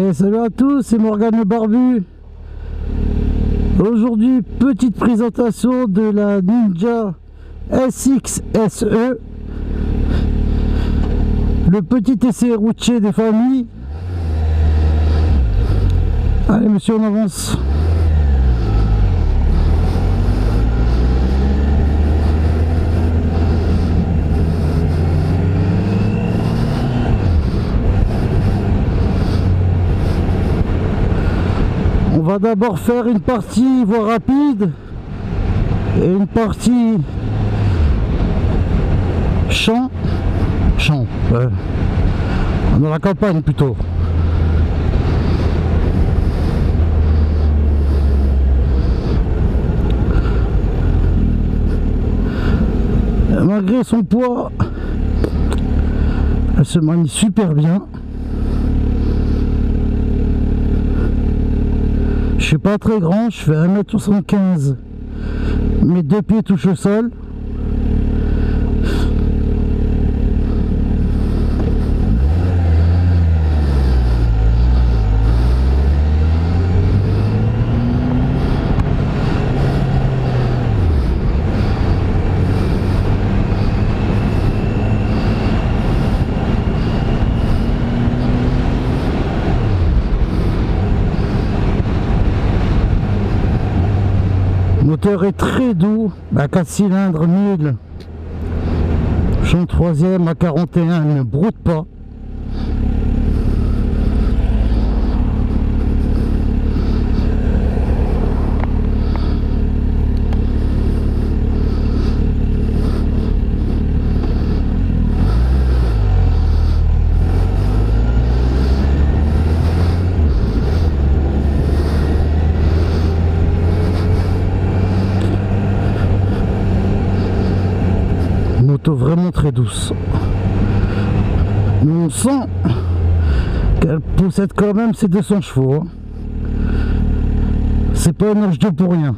Et salut à tous, c'est Morgane le Barbu. Aujourd'hui, petite présentation de la Ninja SX SE, le petit essai routier des familles. Allez monsieur, on avance. On va d'abord faire une partie voie rapide et une partie champ, dans la campagne plutôt. Malgré son poids, elle se manie super bien. Je suis pas très grand, je fais 1m75, mes deux pieds touchent le sol. Le moteur est très doux, à 4 cylindres 1000, champ 3ème à 41, ne broute pas. Vraiment très douce, mais on sent qu'elle possède quand même ses 200 chevaux, hein. C'est pas un H2 pour rien.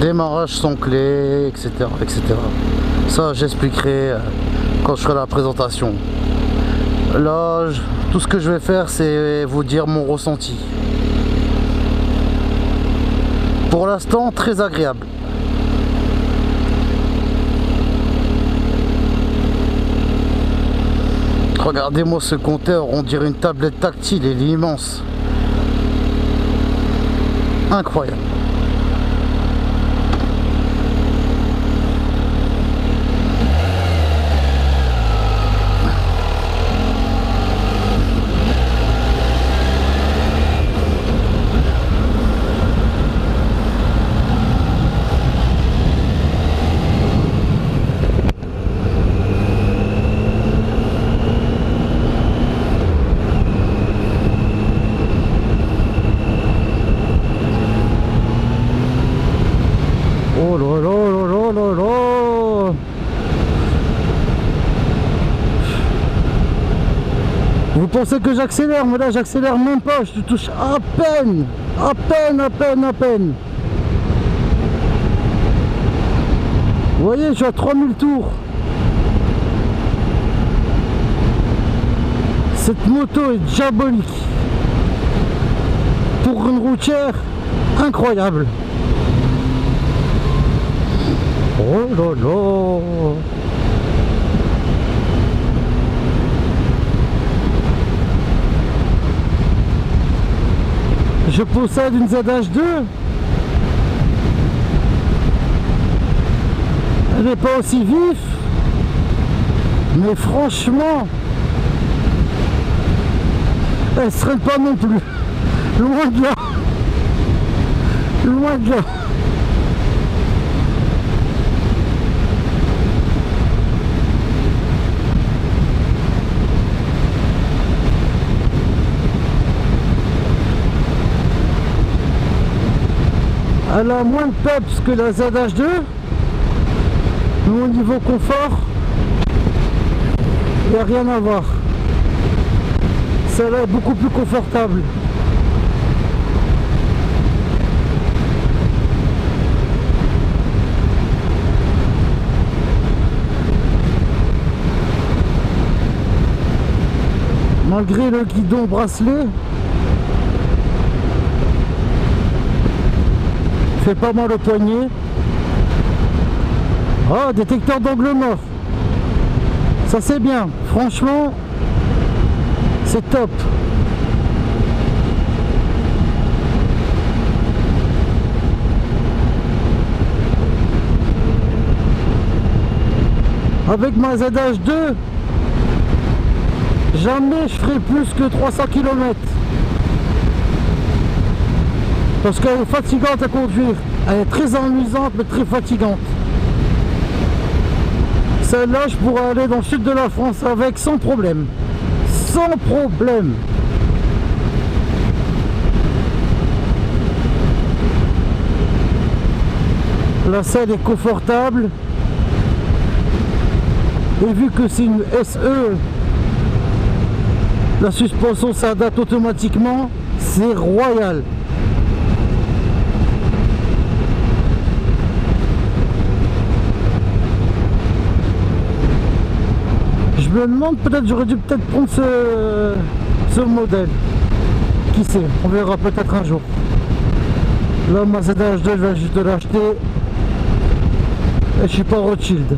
Démarrage sans clé, etc., etc. Ça, j'expliquerai quand je ferai la présentation. Là, tout ce que je vais faire, c'est vous dire mon ressenti. Pour l'instant, très agréable. Regardez-moi ce compteur, on dirait une tablette tactile, il est immense. Incroyable. Oh là là là là là. Vous pensez que j'accélère, mais là j'accélère même pas, je touche à peine, à peine, à peine, à peine. Vous voyez, je suis à 3000 tours. Cette moto est diabolique. Pour une routière, incroyable. Oh là là. Je possède une ZH2. Elle n'est pas aussi vif, mais franchement, elle ne serait pas non plus. Loin de là. Loin de là. Elle a moins de peps que la ZH2, mais au niveau confort, il n'y a rien à voir. Celle-là est beaucoup plus confortable. malgré le guidon bracelet, fait pas mal au poignet. Ah, détecteur d'angle mort, ça c'est bien, franchement c'est top. Avec ma ZH2, jamais je ferai plus que 300 km. Parce qu'elle est fatigante à conduire. Elle est très amusante mais très fatigante. Celle-là, je pourrais aller dans le sud de la France avec sans problème. Sans problème. La selle est confortable. Et vu que c'est une SE, la suspension s'adapte automatiquement, c'est royal. Je me demande, peut-être j'aurais dû prendre ce modèle. Qui sait, on verra peut-être un jour. Là, ma ZH2, je viens juste de l'acheter. Et je suis pas Rothschild.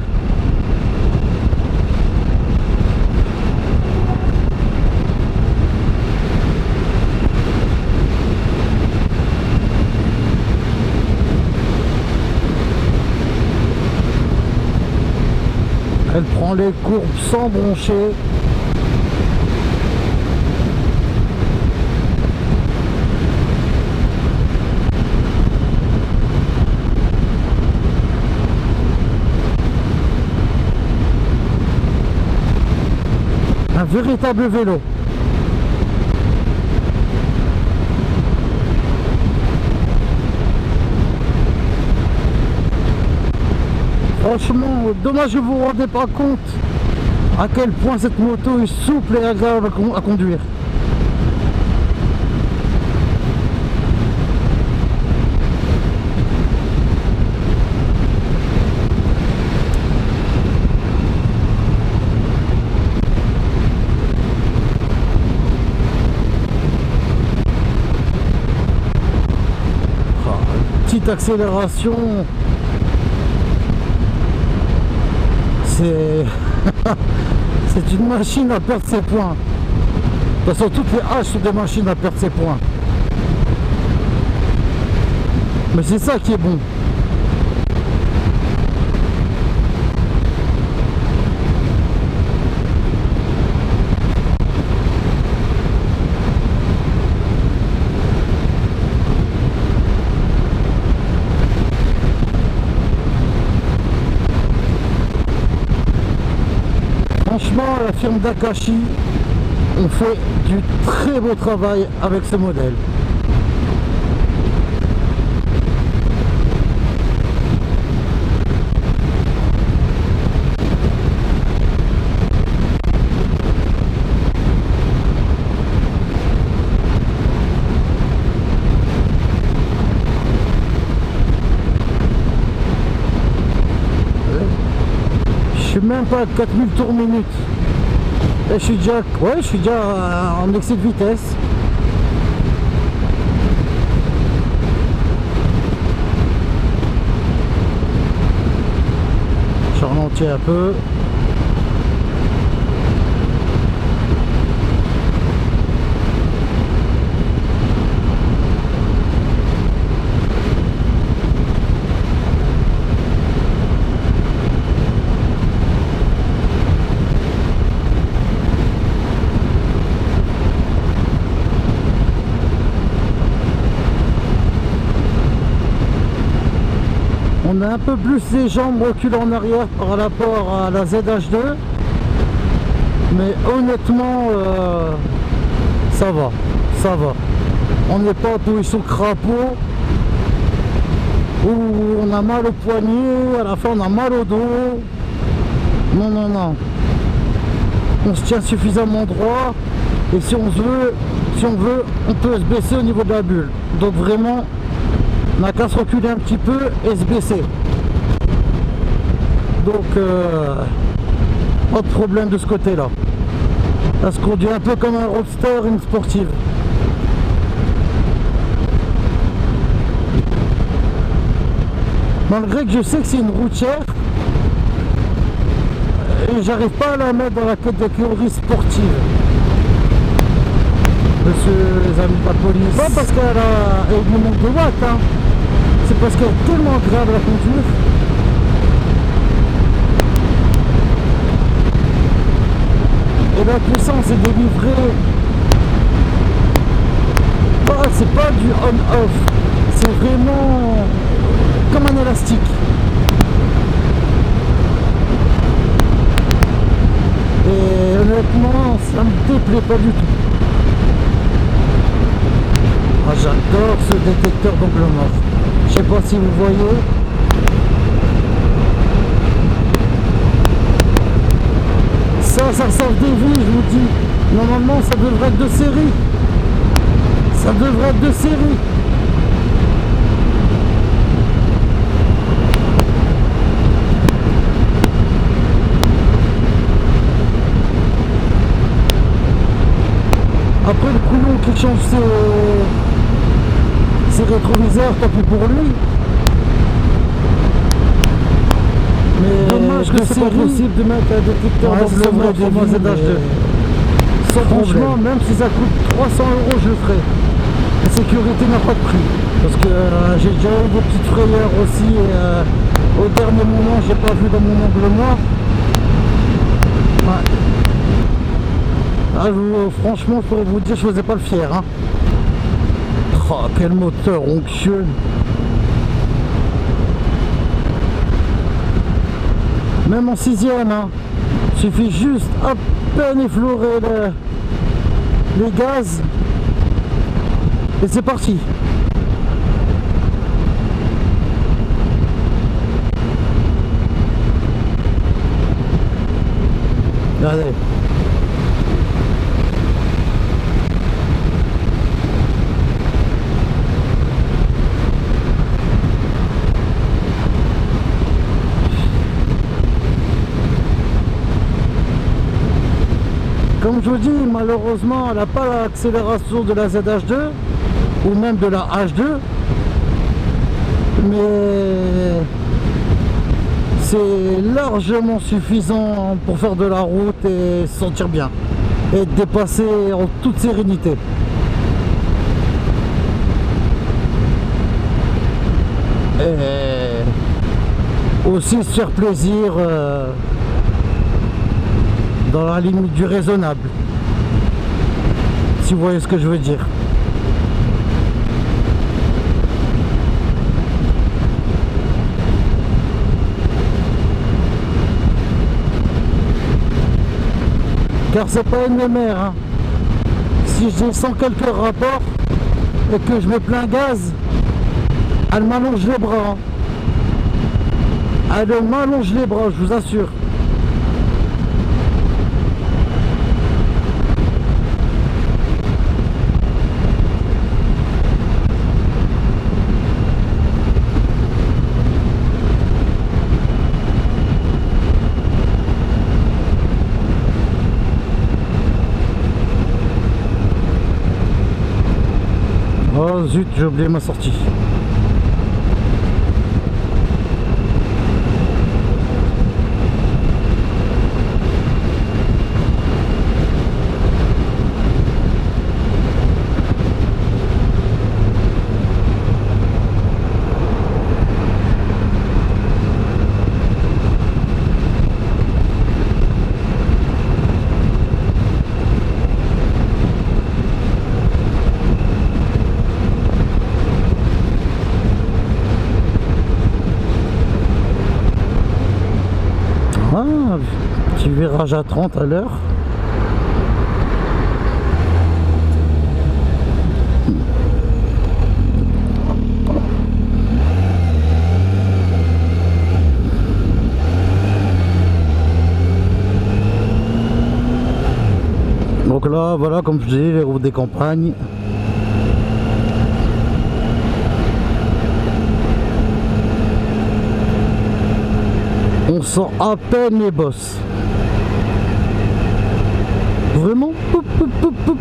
Elle prend les courbes sans broncher. Un véritable vélo. Franchement, dommage que vous vous rendez pas compte à quel point cette moto est souple et agréable à conduire. Petite accélération. C'est une machine à perdre ses points. De toute façon, toutes les H sont des machines à perdre ses points. Mais c'est ça qui est bon. Franchement, la firme d'Akashi ont fait du très beau travail avec ce modèle. Je suis même pas à 4000 tours minute. Et je suis déjà en excès de vitesse. Je ralentis un peu. On a un peu plus les jambes reculées en arrière par rapport à la ZH2, mais honnêtement ça va. On n'est pas en position crapaud où on a mal au poignet, à la fin on a mal au dos. Non, on se tient suffisamment droit, et si on veut on peut se baisser au niveau de la bulle. Donc vraiment, on n'a qu'à se reculer un petit peu et se baisser. Donc pas de problème de ce côté là. Elle se conduit un peu comme un roadster, une sportive. Malgré que je sais que c'est une routière, et j'arrive pas à la mettre dans la catégorie sportive. Monsieur les amis de la police. Pas parce qu'elle lui manque de watts, hein. C'est parce qu'elle est tellement agréable à conduire. Et la puissance est délivrée. C'est pas du on-off. C'est vraiment comme un élastique. Et honnêtement, ça me déplaît pas du tout. Ah, j'adore ce détecteur d'angle mort. Je sais pas si vous voyez. Ça sauve des vies, je vous dis. Normalement, ça devrait être de série. Ça devrait être de série. Après, le couillon qui change ses rétroviseurs, tant pis pour lui. Mais dommage que c'est pas possible de mettre un détecteur d'angle mort sur mon ZH2. Franchement, même si ça coûte 300 €, je le ferai. La sécurité n'a pas de prix. Parce que j'ai déjà eu des petites frayeurs aussi. Au dernier moment, j'ai pas vu dans mon angle mort. Ouais. Ah, franchement, pour vous dire, je faisais pas le fier. Hein. Oh, quel moteur onctueux. Même en 6ème, hein. Suffit juste à peine effleurer les gaz. Et c'est parti. Regardez. Comme je vous dis, malheureusement, elle n'a pas l'accélération de la ZH2 ou même de la H2, mais c'est largement suffisant pour faire de la route et se sentir bien et dépasser en toute sérénité. Et aussi se faire plaisir dans la limite du raisonnable, si vous voyez ce que je veux dire. Car c'est pas une mère, hein. Si j'ai 100 quelques rapports et que je mets plein gaz, elle m'allonge les bras, hein. Elle m'allonge les bras, je vous assure. Oh zut, j'ai oublié ma sortie. Ah, petit virage à 30 à l'heure. Donc là, voilà, comme je dis, les routes des campagnes. On sent à peine les bosses. Vraiment. Poup, poup, poup, poup.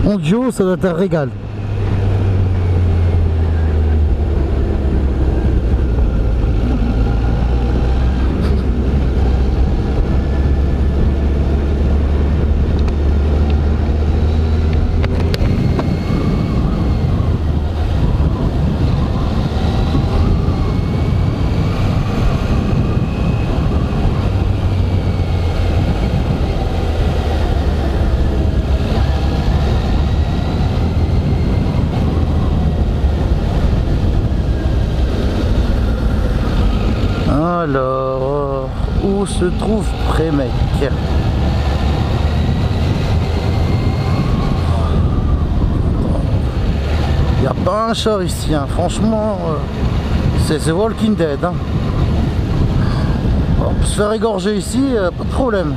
En duo, ça doit être un régal. Alors, où se trouve Prémec? Il n'y a pas un chat ici, hein. Franchement, c'est Walking Dead. Hein. On peut se faire égorger ici, pas de problème.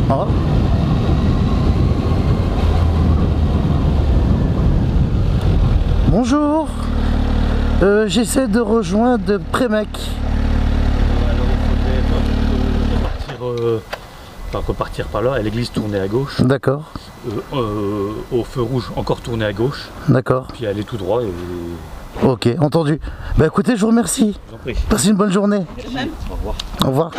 Ah. Bonjour, j'essaie de rejoindre Prémec. Alors il faudrait repartir par là, à l'église tourner à gauche. D'accord. Au feu rouge encore tourner à gauche. D'accord. Puis aller tout droit et... Ok, entendu. Bah écoutez, je vous remercie. Je vous en prie. Passez une bonne journée. Au revoir. Au revoir.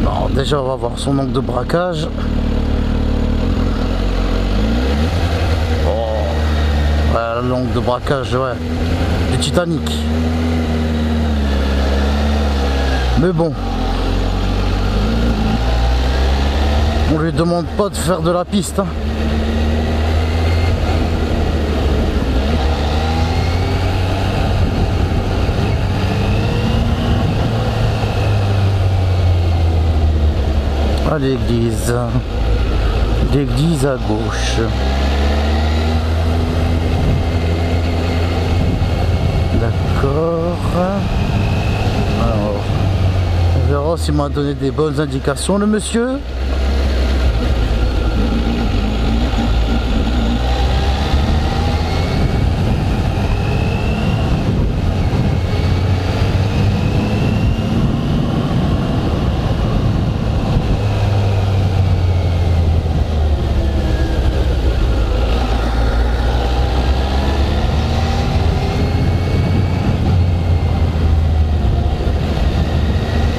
Bon, déjà on va voir son angle de braquage. Oh, ouais, l'angle de braquage, ouais, du Titanic. Mais bon, on lui demande pas de faire de la piste. Hein. À l'église à gauche. D'accord. Alors, on verra s'il m'a donné des bonnes indications, le monsieur.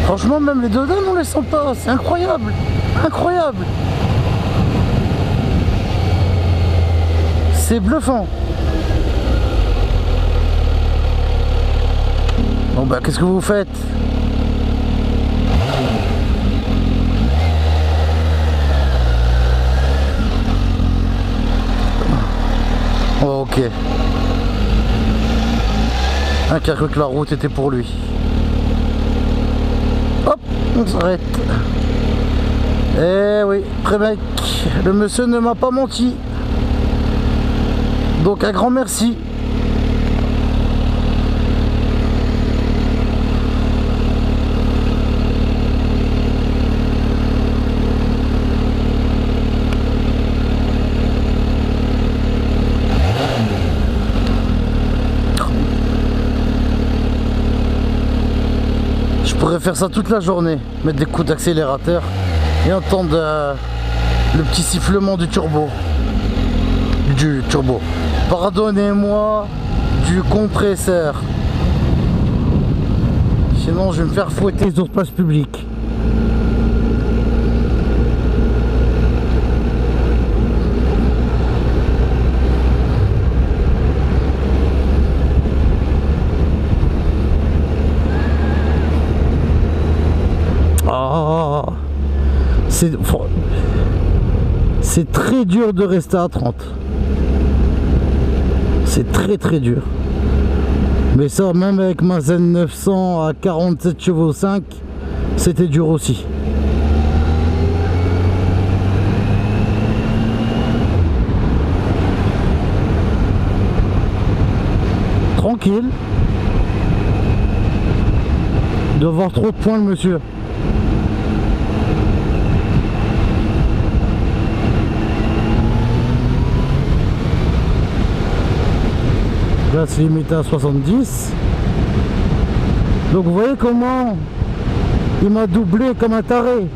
Franchement, même les deux dames, on les sent pas. C'est incroyable. Incroyable. C'est bluffant. Bon bah, qu'est-ce que vous faites? Oh, ok. Un qui a cru que la route était pour lui. Hop, on s'arrête. Eh oui, Prémec, le monsieur ne m'a pas menti. Donc un grand merci. Je pourrais faire ça toute la journée, mettre des coups d'accélérateur et entendre le petit sifflement du turbo. Pardonnez-moi, du compresseur. Sinon je vais me faire fouetter sur place publique. Ah, c'est très dur de rester à 30. C'est très dur. Mais ça, même avec ma Zen 900 à 47 chevaux 5, c'était dur aussi. Tranquille. Il doit avoir trop de points le monsieur. Là c'est limité à 70. Donc vous voyez comment il m'a doublé comme un taré.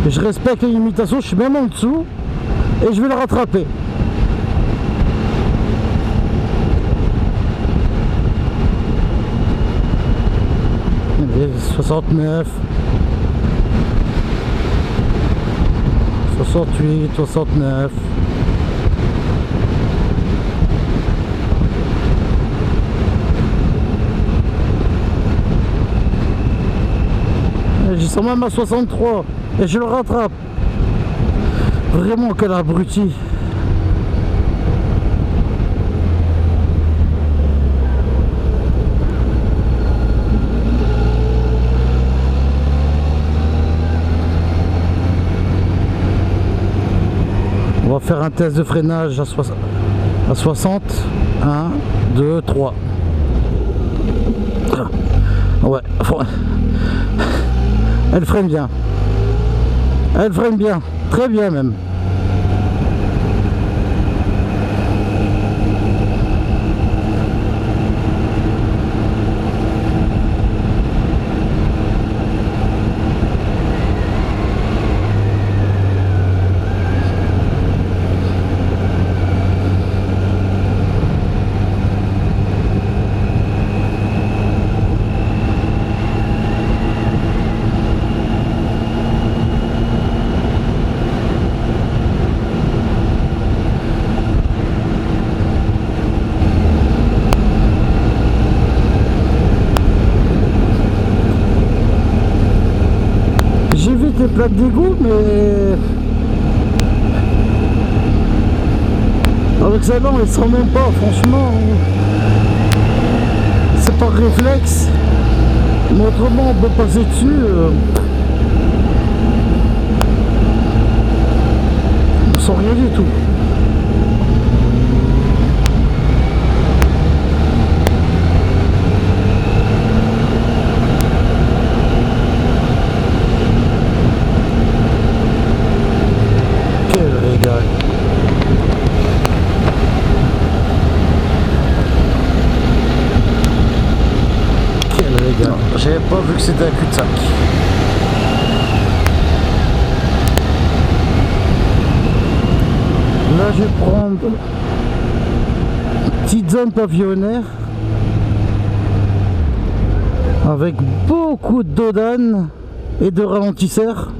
Je respecte les limitations, je suis même en dessous et je vais le rattraper. Allez, 69, 68, 69. J'y sens même à 63 et je le rattrape. Vraiment quel abruti. On va faire un test de freinage à 60. 1, 2, 3. Ouais. Elle freine bien. Elle freine bien. Très bien même. J'évite les plaques d'égout, mais avec ça non, elle sent même pas, franchement. C'est par réflexe, mais autrement on peut passer dessus. On sent rien du tout. J'avais pas vu que c'était un cul-de-sac. Là je vais prendre une petite zone pavillonnaire avec beaucoup de dodane et de ralentisseurs.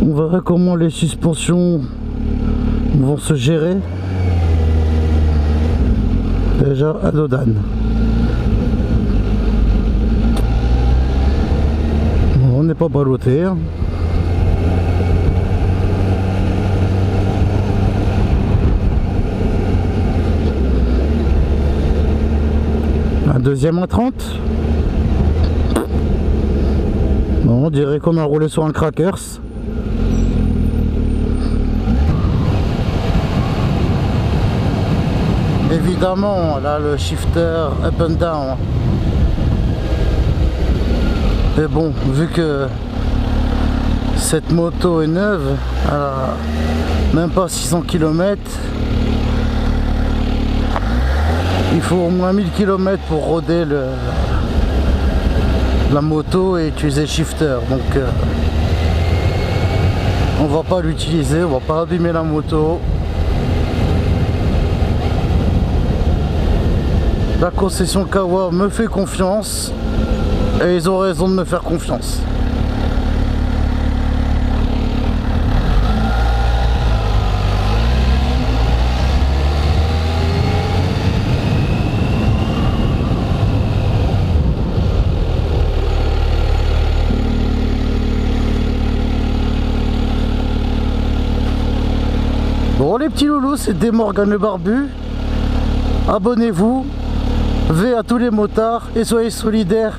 On verra comment les suspensions vont se gérer. Déjà à dodane. On n'est pas ballotté. Un deuxième à 30. Bon, on dirait qu'on a roulé sur un crackers. Évidemment, là le shifter up and down. Mais bon, vu que cette moto est neuve, elle a même pas 600 km, il faut au moins 1000 km pour roder la moto et utiliser le shifter. Donc on va pas l'utiliser, on va pas abîmer la moto. La concession Kawa me fait confiance. Et ils ont raison de me faire confiance. Bon les petits loulous, c'était Morgan le barbu. Abonnez-vous. V à tous les motards et soyez solidaires.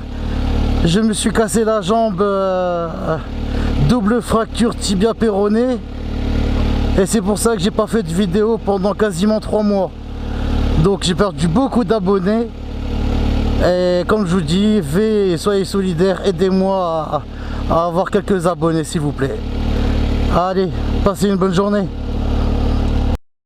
Je me suis cassé la jambe, double fracture tibia péroné, et c'est pour ça que j'ai pas fait de vidéo pendant quasiment 3 mois. Donc j'ai perdu beaucoup d'abonnés, et comme je vous dis, soyez solidaires, aidez-moi à avoir quelques abonnés s'il vous plaît. Allez, passez une bonne journée.